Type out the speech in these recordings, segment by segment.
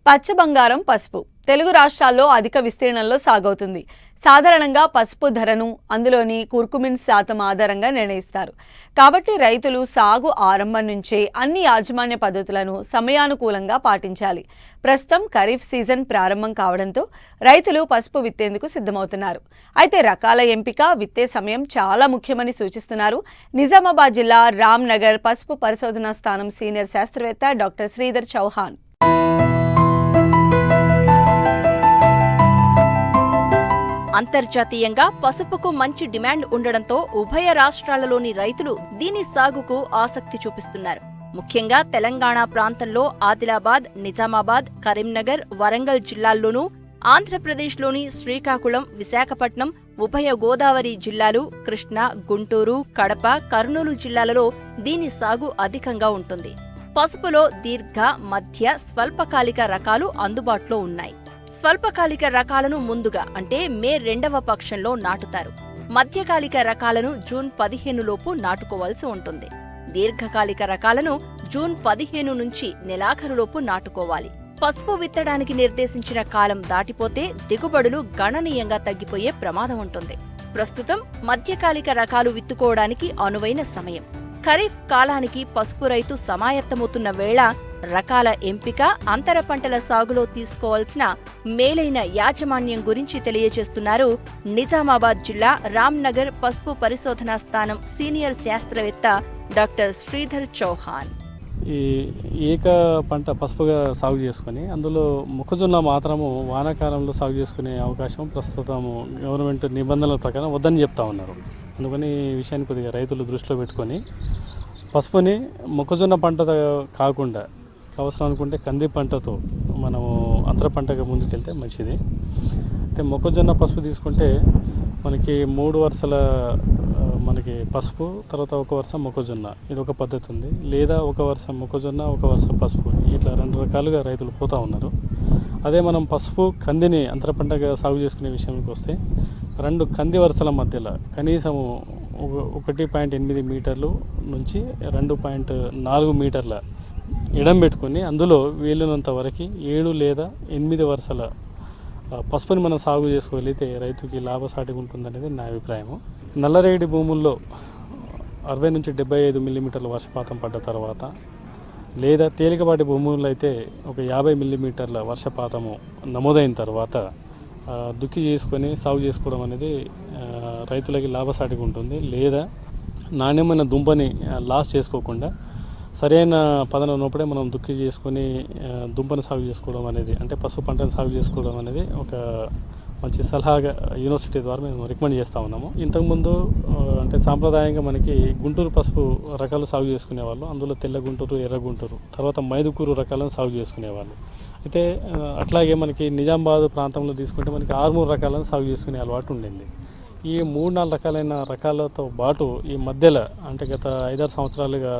పచ్చ బంగారం పసుపు తెలుగు రాష్ట్రాల్లో అధిక విస్తీర్ణంలో సాగవుతుంది. సాధారణంగా పసుపు ధరను అందులోని కుర్కుమిన్ శాతం ఆధారంగా నిర్ణయిస్తారు. కాబట్టి రైతులు సాగు ఆరంభం నుంచే అన్ని యాజమాన్య పద్ధతులను సమయానుకూలంగా పాటించాలి. ప్రస్తుతం ఖరీఫ్ సీజన్ ప్రారంభం కావడంతో రైతులు పసుపు విత్తేందుకు సిద్ధమవుతున్నారు. అయితే రకాల ఎంపిక, విత్తే సమయం చాలా ముఖ్యమని సూచిస్తున్నారు నిజామాబాద్ జిల్లా రామ్నగర్ పసుపు పరిశోధనా స్థానం సీనియర్ శాస్త్రవేత్త డాక్టర్ శ్రీధర్ చౌహాన్. అంతర్జాతీయంగా పసుపుకు మంచి డిమాండ్ ఉండడంతో ఉభయ రాష్ట్రాలలోని రైతులు దీని సాగుకు ఆసక్తి చూపిస్తున్నారు. ముఖ్యంగా తెలంగాణ ప్రాంతంలో ఆదిలాబాద్, నిజామాబాద్, కరీంనగర్, వరంగల్ జిల్లాల్లోనూ, ఆంధ్రప్రదేశ్లోని శ్రీకాకుళం, విశాఖపట్నం, ఉభయ గోదావరి జిల్లాలు, కృష్ణా, గుంటూరు, కడప, కర్నూలు జిల్లాలలో దీని సాగు అధికంగా ఉంటుంది. పసుపులో దీర్ఘ, మధ్య, స్వల్పకాలిక రకాలు అందుబాటులో ఉన్నాయి. స్వల్పకాలిక రకాలను ముందుగా అంటే మే 2వ పక్షంలో నాటుతారు. మధ్యకాలిక రకాలను జూన్ 15 లోపు నాటుకోవాల్సి ఉంటుంది. దీర్ఘకాలిక రకాలను జూన్ 15 నుంచి నెలాఖరులోపు నాటుకోవాలి. పసుపు విత్తడానికి నిర్దేశించిన కాలం దాటిపోతే దిగుబడులు గణనీయంగా తగ్గిపోయే ప్రమాదం ఉంటుంది. ప్రస్తుతం మధ్యకాలిక రకాలు విత్తుకోవడానికి అనువైన సమయం. ఖరీఫ్ కాలానికి పసుపు రైతు సమాయత్తమవుతున్న వేళ రకాల ఎంపిక, అంతర పంటల సాగులో తీసుకోవాల్సిన మేలైన యాజమాన్యం గురించి తెలియజేస్తున్నారు నిజామాబాద్ జిల్లా రామ్నగర్ పసుపు పరిశోధనా స్థానం సీనియర్ శాస్త్రవేత్త డాక్టర్ శ్రీధర్ చౌహాన్. ఈ ఏక పంట పసుపుగా సాగు చేసుకొని అందులో మొక్కజొన్న మాత్రము వానాకాలంలో సాగు చేసుకునే అవకాశం ప్రస్తుతం గవర్నమెంట్ నిబంధనల ప్రకారం వద్దని చెప్తా ఉన్నారు. అందుకని ఈ విషయాన్ని కొద్దిగా రైతులు దృష్టిలో పెట్టుకొని పసుపుని మొక్కజొన్న పంట కాకుండా అవసరం అనుకుంటే కంది పంటతో మనము అంతర పంటగా ముందుకెళ్తే మంచిది. అయితే మొక్కజొన్న పసుపు తీసుకుంటే మనకి 3 వరుసల మనకి పసుపు, తర్వాత 1 వరుస మొక్కజొన్న, ఇది ఒక పద్ధతి ఉంది. లేదా 1 వరుస మొక్కజొన్న, 1 వరుస పసుపు, ఇట్లా 2 రకాలుగా రైతులు పోతూ ఉన్నారు. అదే మనం పసుపు కందిని అంతర పంటగా సాగు చేసుకునే విషయానికి వస్తే 2 కంది వరుసల మధ్యలో కనీసం 1.8 మీటర్లు నుంచి 2.4 మీటర్ల ఎడం పెట్టుకొని అందులో వీలున్నంత వరకు 7 లేదా 8 వరుసల పసుపుని మనం సాగు చేసుకోగలిగితే రైతుకి లాభసాటిగా ఉంటుందనేది నా అభిప్రాయము. నల్లరేగడి భూముల్లో 60 నుంచి 75 మిల్లీమీటర్ల వర్షపాతం పడ్డ తర్వాత, లేదా తేలికపాటి భూముల్లో అయితే ఒక 50 మిల్లీమీటర్ల వర్షపాతము నమోదైన తర్వాత దుక్కి చేసుకొని సాగు చేసుకోవడం అనేది రైతులకి లాభసాటిగా ఉంటుంది. లేదా నాణ్యమైన దుంపని లాస్ చేసుకోకుండా సరైన పదన ఉన్నప్పుడే మనం దుక్కి చేసుకొని దుంపను సాగు చేసుకోవడం అనేది, అంటే పసుపు పంటను సాగు చేసుకోవడం అనేది ఒక మంచి సలహాగా యూనివర్సిటీ ద్వారా మేము రికమెండ్ చేస్తూ ఉన్నాము. ఇంతకుముందు అంటే సాంప్రదాయంగా మనకి గుంటూరు పసుపు రకాలు సాగు చేసుకునేవాళ్ళు. అందులో తెల్ల గుంటూరు, ఎర్ర గుంటూరు, తర్వాత మైదుకూరు రకాలను సాగు చేసుకునేవాళ్ళు. అయితే అట్లాగే మనకి నిజామాబాద్ ప్రాంతంలో తీసుకుంటే మనకి 6 రకాలను సాగు చేసుకునే అలవాటు ఉండింది. ఈ 3-4 రకాలైన రకాలతో పాటు ఈ మధ్యలో అంటే గత 5-6 సంవత్సరాలుగా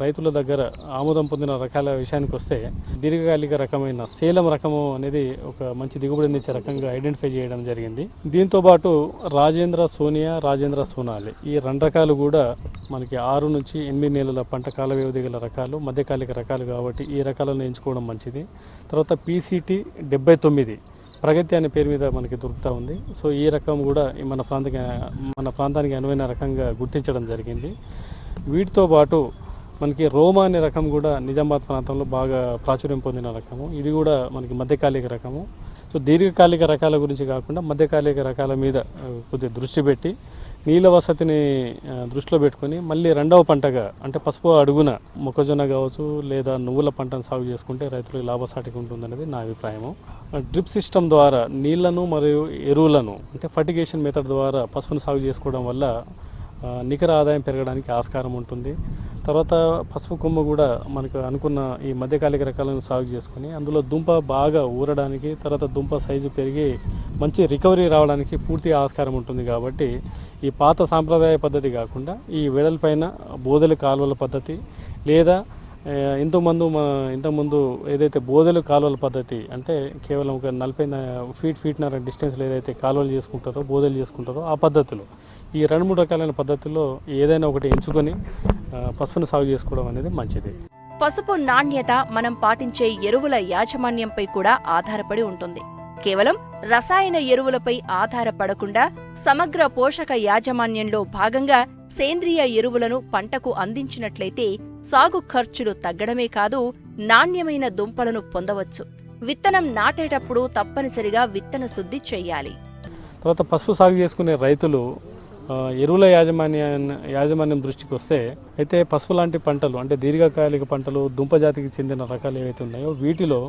రైతుల దగ్గర ఆమోదం పొందిన రకాల విషయానికి వస్తే దీర్ఘకాలిక రకమైన సేలం రకము అనేది ఒక మంచి దిగుబడినిచ్చే రకంగా ఐడెంటిఫై చేయడం జరిగింది. దీంతోపాటు రాజేంద్ర సోనియా, రాజేంద్ర సోనాలి, ఈ 2 రకాలు కూడా మనకి 6 నుంచి 8 నెలల పంట కాల వ్యవధి గల రకాలు, మధ్యకాలిక రకాలు కాబట్టి ఈ రకాలను ఎంచుకోవడం మంచిది. తర్వాత PCT 79 ప్రగతి అనే పేరు మీద మనకి దొరుకుతూ ఉంది. సో ఈ రకం కూడా మన ప్రాంతానికి అనువైన రకంగా గుర్తించడం జరిగింది. వీటితో పాటు మనకి రోమా అనే రకం కూడా నిజామాబాద్ ప్రాంతంలో బాగా ప్రాచుర్యం పొందిన రకము. ఇది కూడా మనకి మధ్యకాలిక రకము. సో దీర్ఘకాలిక రకాల గురించి కాకుండా మధ్యకాలిక రకాల మీద కొద్దిగా దృష్టి పెట్టి నీళ్ళ వసతిని దృష్టిలో పెట్టుకొని మళ్ళీ 2వ పంటగా అంటే పసుపు అడుగున మొక్కజొన్న కావచ్చు లేదా నువ్వుల పంటను సాగు చేసుకుంటే రైతులకు లాభసాటిగా ఉంటుందనేది నా అభిప్రాయము. డ్రిప్ సిస్టమ్ ద్వారా నీళ్లను మరియు ఎరువులను అంటే ఫర్టిగేషన్ మెథడ్ ద్వారా పసుపును సాగు చేసుకోవడం వల్ల నికర ఆదాయం పెరగడానికి ఆస్కారం ఉంటుంది. తర్వాత పసుపు కొమ్ము కూడా మనకు అనుకున్న ఈ మధ్యకాలిక రకాలను సాగు చేసుకొని అందులో దుంప బాగా ఊరడానికి, తర్వాత దుంప సైజు పెరిగి మంచి రికవరీ రావడానికి పూర్తిగా ఆస్కారం ఉంటుంది. కాబట్టి ఈ పాత సాంప్రదాయ పద్ధతి కాకుండా ఈ వెడల్పైన బోదెల కాలువల పద్ధతి, లేదా ఇంతకుముందు ఏదైతే బోదెలు కాలువల పద్ధతి అంటే కేవలం ఒక 40 ఫీట్నర డిస్టెన్స్లో ఏదైతే కాలువలు చేసుకుంటారో, బోదెలు చేసుకుంటారో ఆ పద్ధతులు, ఈ 2-3 రకాలైన పద్ధతుల్లో ఏదైనా ఒకటి ఎంచుకొని పసుపును సాగు చేసుకోవడం అనేది మంచిది. పసుపు నాణ్యత మనం పాటించే ఎరువుల యాజమాన్యంపై కూడా ఆధారపడి ఉంటుంది. కేవలం రసాయన ఎరువులపై ఆధారపడకుండా సమగ్ర పోషక యాజమాన్యంలో భాగంగా సేంద్రియ ఎరువులను పంటకు అందించినట్లయితే సాగు ఖర్చులు తగ్గడమే కాదు, నాణ్యమైన దుంపలను పొందవచ్చు. విత్తనం నాటేటప్పుడు తప్పనిసరిగా విత్తన శుద్ధి చెయ్యాలి. తర్వాత పసుపు సాగు చేసుకునే రైతులు ఎరువుల యాజమాన్యం దృష్టికి వస్తే అయితే పసుపు లాంటి పంటలు అంటే దీర్ఘకాలిక పంటలు, దుంప జాతికి చెందిన రకాలు ఏవైతే ఉన్నాయో వీటిలో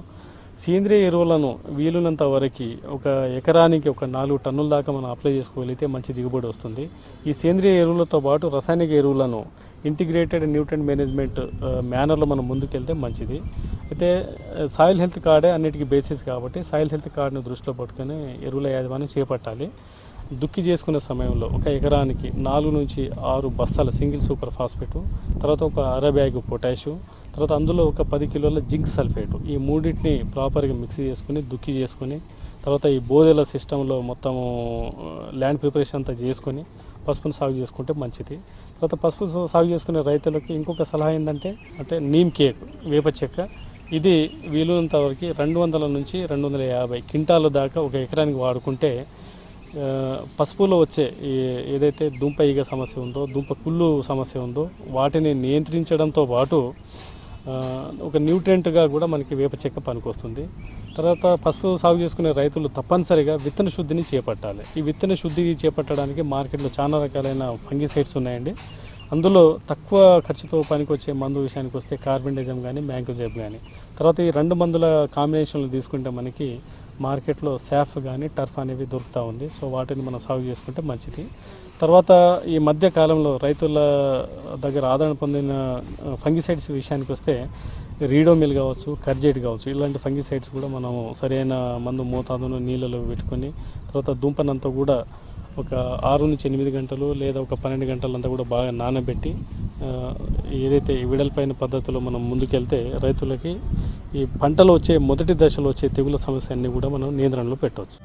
సేంద్రియ ఎరువులను వీలున్నంత వరకు ఒక ఎకరానికి ఒక 4 టన్నుల దాకా మనం అప్లై చేసుకోగలిగితే మంచి దిగుబడి వస్తుంది. ఈ సేంద్రియ ఎరువులతో పాటు రసాయనిక ఎరువులను ఇంటిగ్రేటెడ్ న్యూట్రియంట్ మేనేజ్మెంట్ మేనర్లో మనం ముందుకెళ్తే మంచిది. అయితే సాయిల్ హెల్త్ కార్డే అన్నిటికీ బేసిస్ కాబట్టి సాయిల్ హెల్త్ కార్డును దృష్టిలో పట్టుకొని ఎరువుల యాజమాన్యం చేపట్టాలి. దుక్కి చేసుకునే సమయంలో ఒక ఎకరానికి 4 నుంచి 6 బస్తాల సింగిల్ సూపర్ ఫాస్ఫేటు, తర్వాత ఒక అర బ్యాగు పొటాషియం, తర్వాత అందులో ఒక 10 కిలోల జింక్ సల్ఫేటు, ఈ మూడింటిని ప్రాపర్గా మిక్స్ చేసుకుని దుక్కి చేసుకొని తర్వాత ఈ బోదెల సిస్టంలో మొత్తము ల్యాండ్ ప్రిపరేషన్ అంతా చేసుకొని పసుపును సాగు చేసుకుంటే మంచిది. తర్వాత పసుపు సాగు చేసుకునే రైతులకి ఇంకొక సలహా ఏంటంటే నీమ్ కేక్, వేప చెక్క, ఇది వీలున్నంత వరకు 200 నుంచి 250 క్వింటాల దాకా ఒక ఎకరానికి వాడుకుంటే పసుపులో వచ్చే ఏదైతే దుంప ఈగ సమస్య ఉందో, దుంప కుళ్ళు సమస్య ఉందో వాటిని నియంత్రించడంతో పాటు ఒక న్యూట్రియంట్గా కూడా మనకి వేప చెక్క పనికొస్తుంది. తర్వాత పసుపు సాగు చేసుకునే రైతులు తప్పనిసరిగా విత్తన శుద్ధిని చేపట్టాలి. ఈ విత్తన శుద్ధి చేపట్టడానికి మార్కెట్లో చాలా రకాలైన ఫంగిసైడ్స్ ఉన్నాయండి. అందులో తక్కువ ఖర్చుతో పనికొచ్చే మందు విషయానికి వస్తే కార్బెండజం కానీ మ్యాంకోజెబ్ కానీ, తర్వాత ఈ 2 మందుల కాంబినేషన్లు తీసుకుంటే మనకి మార్కెట్లో శాఫ్ కానీ టర్ఫ్ అనేవి దొరుకుతూ ఉంది. సో వాటిని మనం సాగు చేసుకుంటే మంచిది. తర్వాత ఈ మధ్య కాలంలో రైతుల దగ్గర ఆదరణ పొందిన ఫంగిసైడ్స్ విషయానికి వస్తే రీడోమిల్ కావచ్చు, కర్జైట్ కావచ్చు, ఇలాంటి ఫంగిసైడ్స్ కూడా మనం సరైన మందు మోతాదును నీళ్ళలో పెట్టుకొని తర్వాత దుంపనంతా కూడా ఒక 6 నుంచి 8 గంటలు లేదా ఒక 12 గంటలంతా కూడా బాగా నానబెట్టి ఏదైతే విడల్పైన పద్ధతిలో మనం ముందుకెళ్తే రైతులకి ఈ పంటలో వచ్చే మొదటి దశలో వచ్చే తెగుల సమస్య అన్నీ కూడా మనం నియంత్రణలో పెట్టవచ్చు.